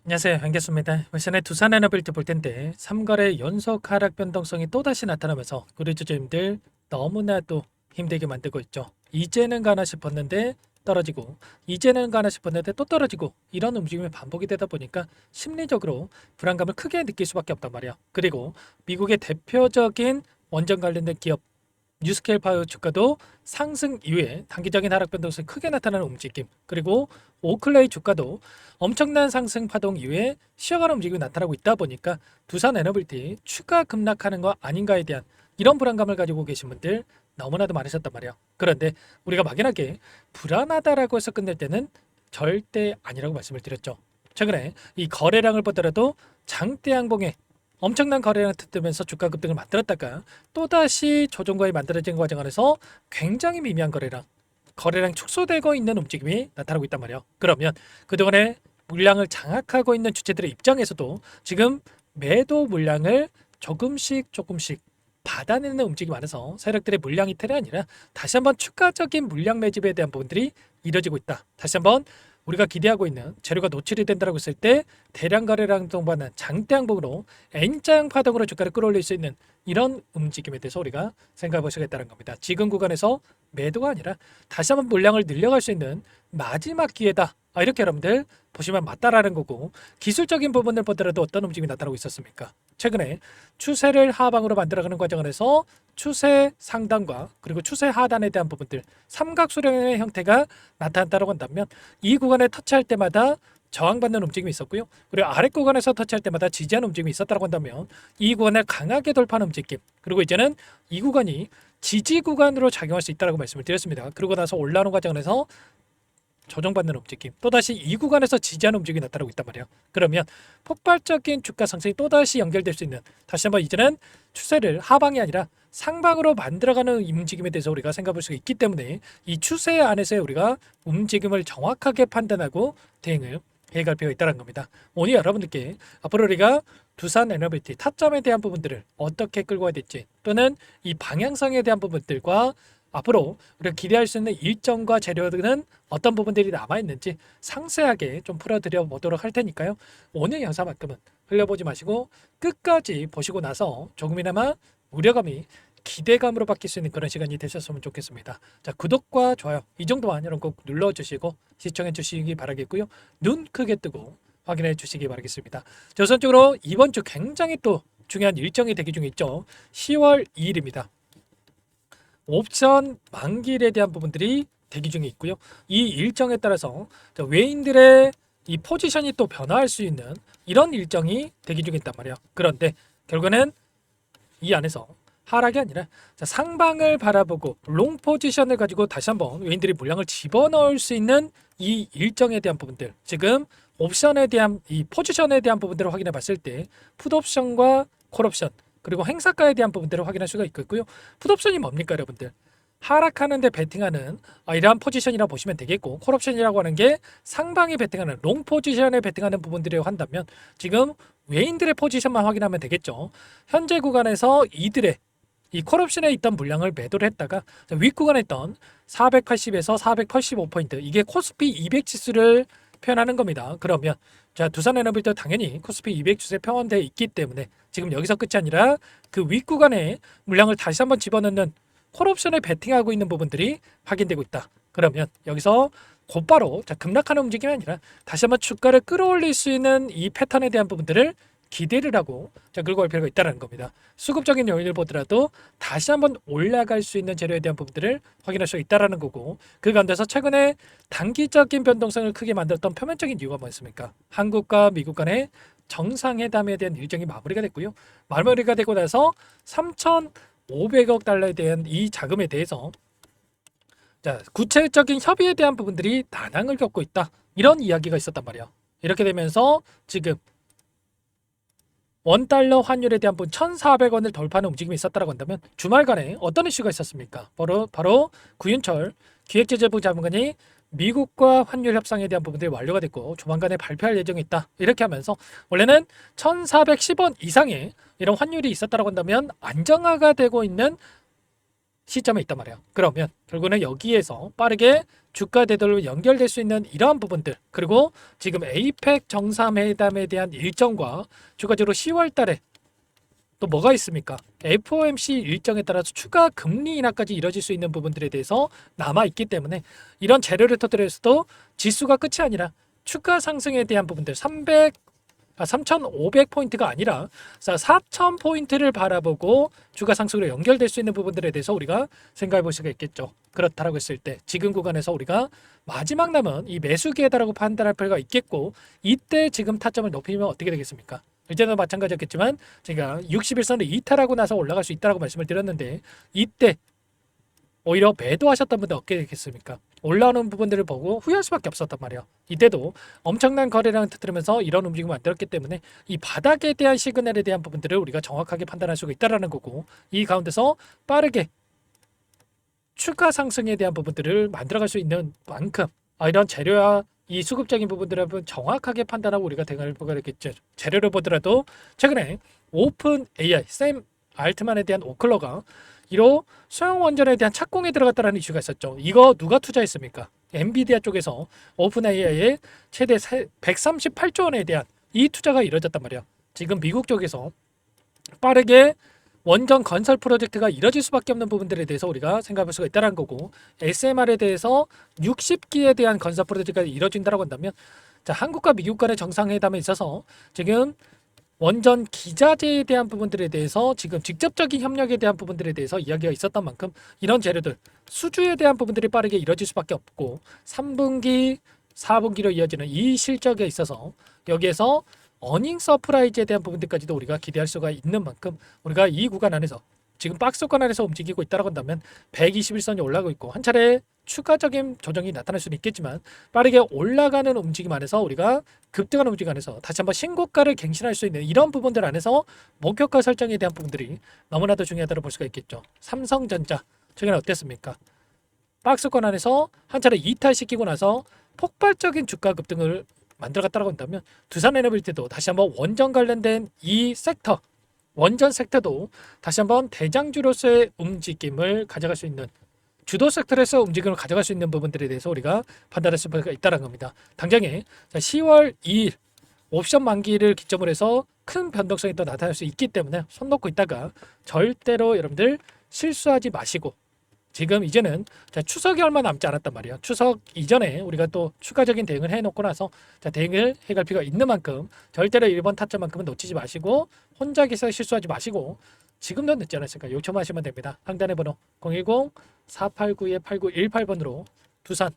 안녕하세요. 반갑습니다. 시간에 두산에너빌트 볼 텐데 3거래 연속 하락 변동성이 또다시 나타나면서 우리 주주님들 너무나도 힘들게 만들고 있죠. 이제는 가나 싶었는데 떨어지고 이제는 가나 싶었는데 또 떨어지고 이런 움직임이 반복이 되다 보니까 심리적으로 불안감을 크게 느낄 수밖에 없단 말이야. 그리고 미국의 대표적인 원전 관련된 기업 뉴스케일 파이어 주가도 상승 이후에 단기적인 하락 변동성이 크게 나타나는 움직임, 그리고 오클레이 주가도 엄청난 상승 파동 이후에 쉬어가는 움직임이 나타나고 있다 보니까 두산 에너빌티 추가 급락하는 거 아닌가에 대한 이런 불안감을 가지고 계신 분들 너무나도 많으셨단 말이야. 그런데 우리가 막연하게 불안하다라고 해서 끝낼 때는 절대 아니라고 말씀을 드렸죠. 최근에 이 거래량을 보더라도 장대 양봉에 엄청난 거래량을 뜨면서 주가 급등을 만들었다가 또다시 조정거에 만들어진 과정 안에서 굉장히 미미한 거래량 축소되고 있는 움직임이 나타나고 있단 말이에요. 그러면 그동안에 물량을 장악하고 있는 주체들의 입장에서도 지금 매도 물량을 조금씩 받아내는 움직임 안에서 세력들의 물량 이탈이 아니라 다시 한번 추가적인 물량 매집에 대한 부분들이 이뤄지고 있다. 다시 한번 우리가 기대하고 있는 재료가 노출이 된다고 했을 때 대량 거래량 동반한 장대 양봉으로 N자형 파동으로 주가를 끌어올릴 수 있는 이런 움직임에 대해서 우리가 생각해 보시겠다는 겁니다. 지금 구간에서 매도가 아니라 다시 한번 물량을 늘려갈 수 있는 마지막 기회다. 이렇게 여러분들 보시면 맞다라는 거고, 기술적인 부분을 보더라도 어떤 움직임이 나타나고 있었습니까? 최근에 추세를 하방으로 만들어가는 과정 안에서 추세 상단과 그리고 추세 하단에 대한 부분들 삼각수렴의 형태가 나타났다고 한다면 이 구간에 터치할 때마다 저항받는 움직임이 있었고요. 그리고 아래 구간에서 터치할 때마다 지지하는 움직임이 있었다고 한다면 이 구간을 강하게 돌파하는 움직임, 그리고 이제는 이 구간이 지지 구간으로 작용할 수 있다고 말씀을 드렸습니다. 그러고 나서 올라오는 과정에서 조정받는 움직임, 또다시 이 구간에서 지지하는 움직임이 나타나고 있단 말이에요. 그러면 폭발적인 주가 상승이 또다시 연결될 수 있는, 다시 한번 이제는 추세를 하방이 아니라 상방으로 만들어가는 움직임에 대해서 우리가 생각해 볼 수가 있기 때문에 이 추세 안에서 우리가 움직임을 정확하게 판단하고 대응을 해갈 필요가 있다는 겁니다. 오늘 여러분들께 앞으로 우리가 두산 에너빌티 타점에 대한 부분들을 어떻게 끌고 가야 될지, 또는 이 방향성에 대한 부분들과 앞으로 우리가 기대할 수 있는 일정과 재료들은 어떤 부분들이 남아있는지 상세하게 좀 풀어드려 보도록 할 테니까요. 오늘 영상만큼은 흘려보지 마시고 끝까지 보시고 나서 조금이나마 우려감이 기대감으로 바뀔 수 있는 그런 시간이 되셨으면 좋겠습니다. 자, 구독과 좋아요 이 정도만 여러분 꼭 눌러주시고 시청해 주시기 바라겠고요. 눈 크게 뜨고 확인해 주시기 바라겠습니다. 자, 우선적으로 이번 주 굉장히 또 중요한 일정이 대기 중에 있죠. 10월 2일입니다. 옵션 만기일에 대한 부분들이 대기 중에 있고요. 이 일정에 따라서 외인들의 이 포지션이 또 변화할 수 있는 이런 일정이 대기 중에 있단 말이에요. 그런데 결국에는 이 안에서 하락이 아니라 상방을 바라보고 롱 포지션을 가지고 다시 한번 외인들이 물량을 집어넣을 수 있는 이 일정에 대한 부분들, 지금 옵션에 대한 이 포지션에 대한 부분들을 확인해 봤을 때 풋옵션과 콜옵션 그리고 행사가에 대한 부분들을 확인할 수가 있겠고요. 풋옵션이 뭡니까 여러분들? 하락하는데 베팅하는 이러한 포지션이라고 보시면 되겠고, 콜옵션이라고 하는 게 상방이 베팅하는 롱 포지션에 베팅하는 부분들이라고 한다면 지금 외인들의 포지션만 확인하면 되겠죠. 현재 구간에서 이들의 이 콜옵션에 있던 물량을 매도를 했다가 윗구간에 있던 480에서 485포인트, 이게 코스피 200 지수를 표현하는 겁니다. 그러면 자, 두산에너빌도 당연히 코스피 200 지수에 포함되어 있기 때문에 지금 여기서 끝이 아니라 그 윗구간에 물량을 다시 한번 집어넣는 콜옵션에 베팅하고 있는 부분들이 확인되고 있다. 그러면 여기서 곧바로 급락하는 움직임이 아니라 다시 한번 주가를 끌어올릴 수 있는 이 패턴에 대한 부분들을 기대를 하고 끌고 갈 필요가 있다는 겁니다. 수급적인 요인을 보더라도 다시 한번 올라갈 수 있는 재료에 대한 부분들을 확인할 수 있다는 거고, 그 가운데서 최근에 단기적인 변동성을 크게 만들었던 표면적인 이유가 뭐였습니까? 한국과 미국 간의 정상회담에 대한 일정이 마무리가 됐고요. 마무리가 되고 나서 3,500억 달러에 대한 이 자금에 대해서 구체적인 협의에 대한 부분들이 난항을 겪고 있다. 이런 이야기가 있었단 말이에요. 이렇게 되면서 지금 원달러 환율에 대한 부분 1,400원을 돌파하는 움직임이 있었다고 한다면 주말간에 어떤 이슈가 있었습니까? 바로 구윤철 기획재정부 장관이 미국과 환율 협상에 대한 부분들이 완료가 됐고 조만간에 발표할 예정이 있다. 이렇게 하면서 원래는 1,410원 이상의 이런 환율이 있었다고 한다면 안정화가 되고 있는 시점에 있단 말이에요. 그러면 결국은 여기에서 빠르게 주가 대들로 연결될 수 있는 이러한 부분들, 그리고 지금 에이펙 정상회담에 대한 일정과 추가적으로 10월 달에 또 뭐가 있습니까? FOMC 일정에 따라서 추가 금리 인하까지 이뤄질 수 있는 부분들에 대해서 남아 있기 때문에 이런 재료를 터뜨려서도 지수가 끝이 아니라 추가 상승에 대한 부분들 3,500포인트가 아니라 4,000포인트를 바라보고 추가 상승으로 연결될 수 있는 부분들에 대해서 우리가 생각해 볼 수가 있겠죠. 그렇다라고 했을 때 지금 구간에서 우리가 마지막 남은 이 매수 기회다라고 판단할 필요가 있겠고, 이때 지금 타점을 높이면 어떻게 되겠습니까? 이제는 마찬가지였겠지만 제가 61선을 이탈하고 나서 올라갈 수 있다라고 말씀을 드렸는데, 이때 오히려 매도하셨던 분들 어떻게 되겠습니까? 올라오는 부분들을 보고 후회할 수밖에 없었단 말이에요. 이때도 엄청난 거래량을 터뜨리면서 이런 움직임을 만들었기 때문에 이 바닥에 대한 시그널에 대한 부분들을 우리가 정확하게 판단할 수가 있다는 거고, 이 가운데서 빠르게 추가 상승에 대한 부분들을 만들어갈 수 있는 만큼 이런 재료와 이 수급적인 부분들을 정확하게 판단하고 우리가 대응을 보게 되겠죠. 재료를 보더라도 최근에 오픈 AI, 샘 알트만에 대한 오클러가 이로 소형 원전에 대한 착공에 들어갔다는 이슈가 있었죠. 이거 누가 투자했습니까? 엔비디아 쪽에서 오픈 AI에 최대 138조 원에 대한 이 투자가 이루어졌단 말이야. 지금 미국 쪽에서 빠르게 원전 건설 프로젝트가 이뤄질 수밖에 없는 부분들에 대해서 우리가 생각할 수가 있다는 거고, SMR에 대해서 60기에 대한 건설 프로젝트가 이뤄진다고 한다면, 자, 한국과 미국 간의 정상회담에 있어서 지금 원전 기자재에 대한 부분들에 대해서 지금 직접적인 협력에 대한 부분들에 대해서 이야기가 있었던 만큼 이런 재료들 수주에 대한 부분들이 빠르게 이뤄질 수밖에 없고, 3분기 4분기로 이어지는 이 실적에 있어서 여기에서 어닝 서프라이즈에 대한 부분들까지도 우리가 기대할 수가 있는 만큼 우리가 이 구간 안에서 지금 박스권 안에서 움직이고 있다고 한다면 121선이 올라가고 있고, 한 차례 추가적인 조정이 나타날 수는 있겠지만 빠르게 올라가는 움직임 안에서 우리가 급등하는 움직임 안에서 다시 한번 신고가를 갱신할 수 있는 이런 부분들 안에서 목표가 설정에 대한 부분들이 너무나도 중요하다고 볼 수가 있겠죠. 삼성전자 최근에 어땠습니까? 박스권 안에서 한 차례 이탈시키고 나서 폭발적인 주가 급등을 만들어갔다고 한다면 두산에너빌티도 다시 한번 원전 관련된 이 섹터, 원전 섹터도 다시 한번 대장주로서의 움직임을 가져갈 수 있는, 주도 섹터에서 움직임을 가져갈 수 있는 부분들에 대해서 우리가 판단할 수가 있다는 겁니다. 당장에 10월 2일 옵션 만기를 기점으로 해서 큰 변동성이 또 나타날 수 있기 때문에 손 놓고 있다가 절대로 여러분들 실수하지 마시고, 지금 이제는 추석이 얼마 남지 않았단 말이에요. 추석 이전에 우리가 또 추가적인 대응을 해놓고 나서 대응을 해갈 필요가 있는 만큼 절대로 1번 타점만큼은 놓치지 마시고, 혼자 계속 실수하지 마시고, 지금도 늦지 않았으니까 요청하시면 됩니다. 상단의 번호 010-489-8918번으로 두산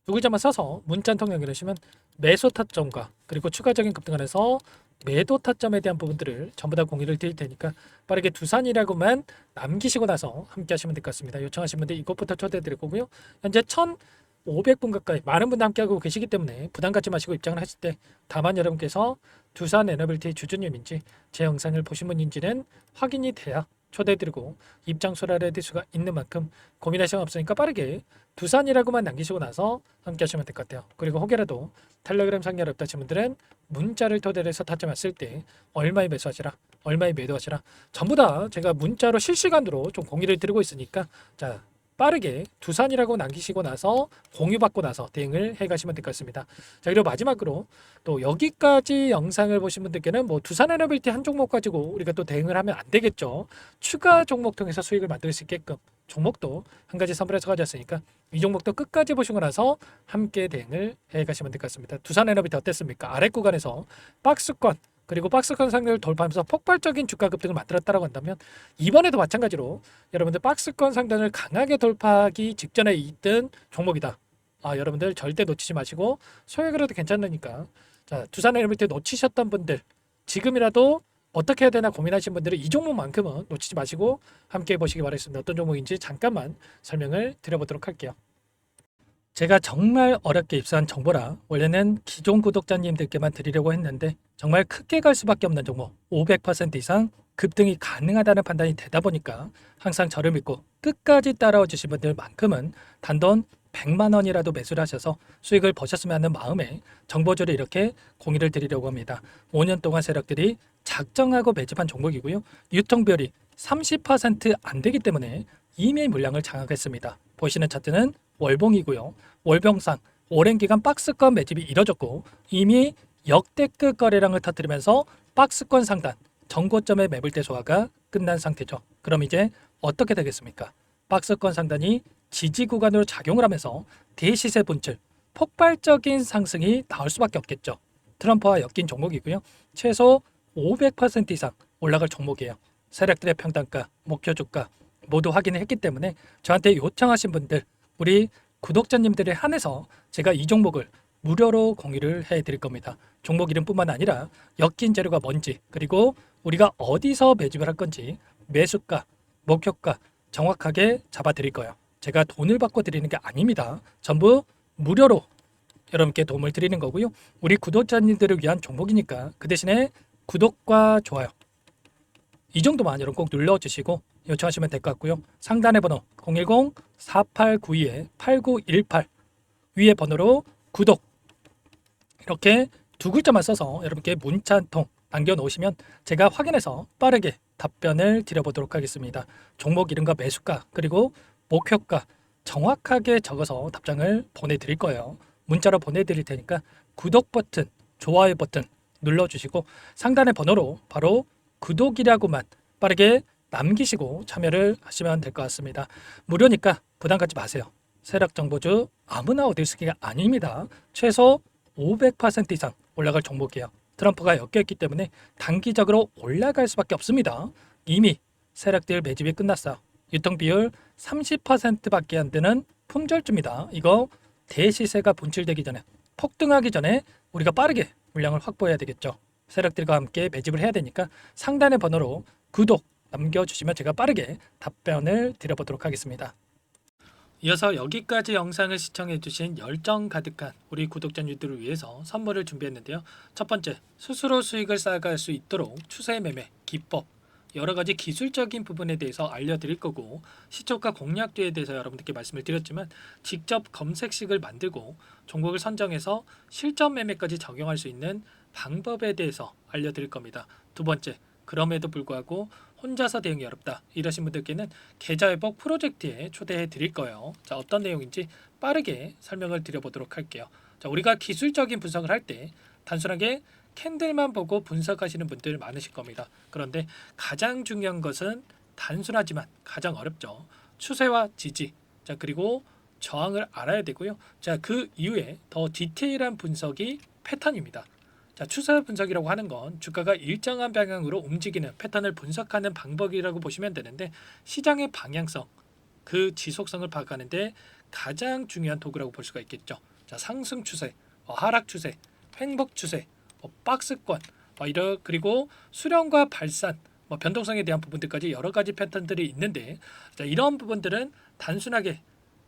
두 글자만 써서 문자 한 통 연결하시면 매수 타점과 그리고 추가적인 급등안에서 매도 타점에 대한 부분들을 전부 다 공유를 드릴 테니까 빠르게 두산이라고만 남기시고 나서 함께 하시면 될 것 같습니다. 요청하신 분들 이것부터 초대해 드릴 거고요. 현재 1,500분 가까이 많은 분들 함께하고 계시기 때문에 부담 갖지 마시고 입장을 하실 때, 다만 여러분께서 두산에너빌티 주주님인지 제 영상을 보신 분인지는 확인이 돼야 초대해드리고 입장소를 알아드릴 수가 있는 만큼 고민할 시간 없으니까 빠르게 두산이라고만 남기시고 나서 함께 하시면 될 것 같아요. 그리고 혹여라도 텔레그램 상렬 없다신 분들은 문자를 토대로 해서 타점 왔을 때 얼마에 매수하시라, 얼마에 매도하시라, 전부 다 제가 문자로 실시간으로 좀 공유를 드리고 있으니까 자, 빠르게 두산이라고 남기시고 나서 공유받고 나서 대응을 해 가시면 될 것 같습니다. 자, 그리고 마지막으로 또 여기까지 영상을 보신 분들께는 뭐 두산에너빌티 한 종목 가지고 우리가 또 대응을 하면 안 되겠죠. 추가 종목 통해서 수익을 만들 수 있게끔 종목도 한 가지 선물해서 가져왔으니까 이 종목도 끝까지 보시고 나서 함께 대응을 해 가시면 될 것 같습니다. 두산에너빌티 어땠습니까? 아래 구간에서 박스권 그리고 박스권 상단을 돌파하면서 폭발적인 주가 급등을 만들었다고 한다면 이번에도 마찬가지로 여러분들 박스권 상단을 강하게 돌파하기 직전에 있던 종목이다. 여러분들 절대 놓치지 마시고 소액으로도 괜찮으니까, 자, 두산에너빌티 놓치셨던 분들 지금이라도 어떻게 해야 되나 고민하신 분들은 이 종목만큼은 놓치지 마시고 함께 보시기 바라겠습니다. 어떤 종목인지 잠깐만 설명을 드려보도록 할게요. 제가 정말 어렵게 입수한 정보라 원래는 기존 구독자님들께만 드리려고 했는데 정말 크게 갈 수밖에 없는 종목, 500% 이상 급등이 가능하다는 판단이 되다 보니까 항상 저를 믿고 끝까지 따라와 주신 분들만큼은 단돈 100만 원이라도 매수를 하셔서 수익을 보셨으면 하는 마음에 정보주를 이렇게 공유를 드리려고 합니다. 5년 동안 세력들이 작정하고 매집한 종목이고요. 유통비율이 30% 안 되기 때문에 이미 물량을 장악했습니다. 보시는 차트는 월봉이고요. 월봉상 오랜 기간 박스권 매집이 이뤄졌고 이미 역대급 거래량을 터뜨리면서 박스권 상단 전고점의 매물대 소화가 끝난 상태죠. 그럼 이제 어떻게 되겠습니까? 박스권 상단이 지지 구간으로 작용을 하면서 대시세 분출, 폭발적인 상승이 나올 수밖에 없겠죠. 트럼프와 엮인 종목이고요. 최소 500% 이상 올라갈 종목이에요. 세력들의 평단가, 목표 주가 모두 확인을 했기 때문에 저한테 요청하신 분들, 우리 구독자님들에 한해서 제가 이 종목을 무료로 공유를 해드릴 겁니다. 종목 이름뿐만 아니라 엮인 재료가 뭔지, 그리고 우리가 어디서 매집을 할 건지 매수가, 목표가 정확하게 잡아드릴 거예요. 제가 돈을 받고 드리는 게 아닙니다. 전부 무료로 여러분께 도움을 드리는 거고요. 우리 구독자님들을 위한 종목이니까 그 대신에 구독과 좋아요 이 정도만 여러분 꼭 눌러주시고 요청하시면 될 것 같고요. 상단의 번호 010-4892-8918 위에 번호로 구독 이렇게 두 글자만 써서 여러분께 문자 한 통 남겨놓으시면 제가 확인해서 빠르게 답변을 드려보도록 하겠습니다. 종목 이름과 매수가 그리고 목표가 정확하게 적어서 답장을 보내드릴 거예요. 문자로 보내드릴 테니까 구독 버튼, 좋아요 버튼 눌러주시고 상단의 번호로 바로 구독이라고만 빠르게 남기시고 참여를 하시면 될 것 같습니다. 무료니까 부담 갖지 마세요. 세력정보주 아무나 얻을 수 있는 게 아닙니다. 최소 500% 이상 올라갈 종목이에요. 트럼프가 엮여있기 때문에 단기적으로 올라갈 수밖에 없습니다. 이미 세력들 매집이 끝났어요. 유통비율 30%밖에 안 되는 품절주입니다. 이거 대시세가 분출되기 전에 폭등하기 전에 우리가 빠르게 물량을 확보해야 되겠죠. 세력들과 함께 매집을 해야 되니까 상단의 번호로 구독 남겨주시면 제가 빠르게 답변을 드려보도록 하겠습니다. 이어서 여기까지 영상을 시청해주신 열정 가득한 우리 구독자님들을 위해서 선물을 준비했는데요. 첫 번째, 스스로 수익을 쌓아갈 수 있도록 추세 매매 기법 여러 가지 기술적인 부분에 대해서 알려드릴 거고 시초가 공략주에 대해서 여러분들께 말씀을 드렸지만 직접 검색식을 만들고 종목을 선정해서 실전 매매까지 적용할 수 있는 방법에 대해서 알려드릴 겁니다. 두 번째, 그럼에도 불구하고 혼자서 대응이 어렵다 이러신 분들께는 계좌회복 프로젝트에 초대해 드릴 거예요. 자, 어떤 내용인지 빠르게 설명을 드려보도록 할게요. 자, 우리가 기술적인 분석을 할 때 단순하게 캔들만 보고 분석하시는 분들 많으실 겁니다. 그런데 가장 중요한 것은 단순하지만 가장 어렵죠. 추세와 지지, 자 그리고 저항을 알아야 되고요. 자, 그 이후에 더 디테일한 분석이 패턴입니다. 자, 추세 분석이라고 하는 건 주가가 일정한 방향으로 움직이는 패턴을 분석하는 방법이라고 보시면 되는데 시장의 방향성, 그 지속성을 파악하는데 가장 중요한 도구라고 볼 수가 있겠죠. 자, 상승 추세, 하락 추세, 횡복 추세, 박스권, 그리고 수렴과 발산, 변동성에 대한 부분들까지 여러 가지 패턴들이 있는데 자, 이런 부분들은 단순하게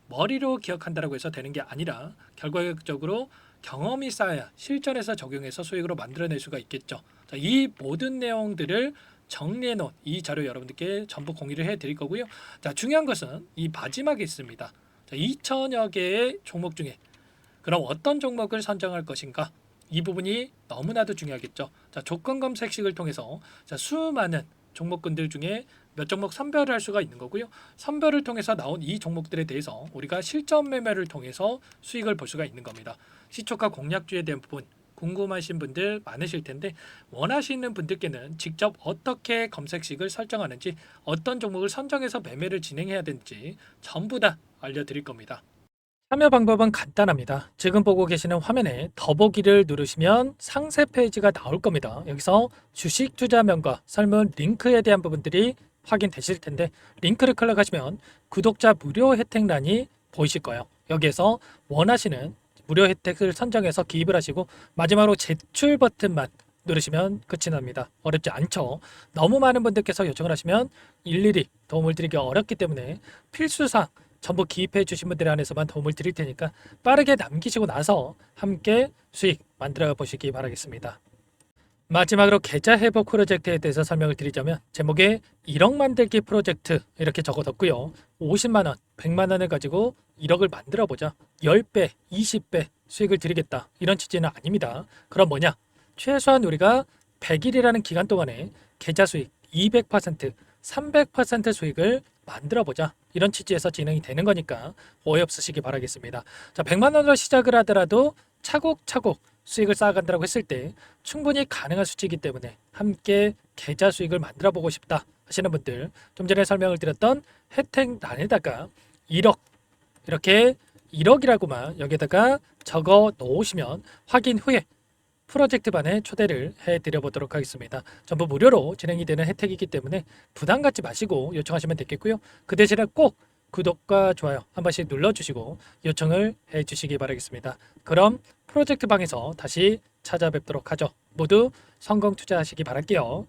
머리로 기억한다고 해서 되는 게 아니라 결과적으로 경험이 쌓아야 실전에서 적용해서 수익으로 만들어낼 수가 있겠죠. 자, 이 모든 내용들을 정리해 놓은 이 자료 여러분들께 전부 공유를 해 드릴 거고요. 자, 중요한 것은 이 마지막에 있습니다. 자, 2천여 개의 종목 중에 그럼 어떤 종목을 선정할 것인가? 이 부분이 너무나도 중요하겠죠. 자, 조건 검색식을 통해서 자, 수많은 종목군들 중에 몇 종목 선별을 할 수가 있는 거고요. 선별을 통해서 나온 이 종목들에 대해서 우리가 실전 매매를 통해서 수익을 볼 수가 있는 겁니다. 시초가 공략주에 대한 부분 궁금하신 분들 많으실 텐데 원하시는 분들께는 직접 어떻게 검색식을 설정하는지 어떤 종목을 선정해서 매매를 진행해야 되는지 전부 다 알려드릴 겁니다. 참여 방법은 간단합니다. 지금 보고 계시는 화면에 더보기를 누르시면 상세 페이지가 나올 겁니다. 여기서 주식 투자명과 설문 링크에 대한 부분들이 확인되실 텐데 링크를 클릭하시면 구독자 무료 혜택란이 보이실 거예요. 여기에서 원하시는 무료 혜택을 선정해서 기입을 하시고 마지막으로 제출 버튼만 누르시면 끝이 납니다. 어렵지 않죠? 너무 많은 분들께서 요청을 하시면 일일이 도움을 드리기 어렵기 때문에 필수상 전부 기입해 주신 분들에 한해서만 도움을 드릴 테니까 빠르게 남기시고 나서 함께 수익 만들어 보시기 바라겠습니다. 마지막으로 계좌 회복 프로젝트에 대해서 설명을 드리자면 제목에 1억 만들기 프로젝트 이렇게 적어뒀고요. 50만 원, 100만 원을 가지고 1억을 만들어 보자. 10배, 20배 수익을 드리겠다. 이런 취지는 아닙니다. 그럼 뭐냐? 최소한 우리가 100일이라는 기간 동안에 계좌 수익 200%, 300% 수익을 만들어 보자. 이런 취지에서 진행이 되는 거니까 오해 없으시기 바라겠습니다. 자, 100만 원으로 시작을 하더라도 차곡차곡 수익을 쌓아간다고 했을 때 충분히 가능한 수치이기 때문에 함께 계좌 수익을 만들어 보고 싶다 하시는 분들, 좀 전에 설명을 드렸던 혜택란에다가 1억, 이렇게 1억이라고만 여기다가 적어 놓으시면 확인 후에 프로젝트 반에 초대를 해드려 보도록 하겠습니다. 전부 무료로 진행이 되는 혜택이기 때문에 부담 갖지 마시고 요청하시면 되겠고요. 그 대신에 꼭 구독과 좋아요 한 번씩 눌러주시고 요청을 해주시기 바라겠습니다. 그럼 프로젝트 방에서 다시 찾아뵙도록 하죠. 모두 성공 투자하시기 바랄게요.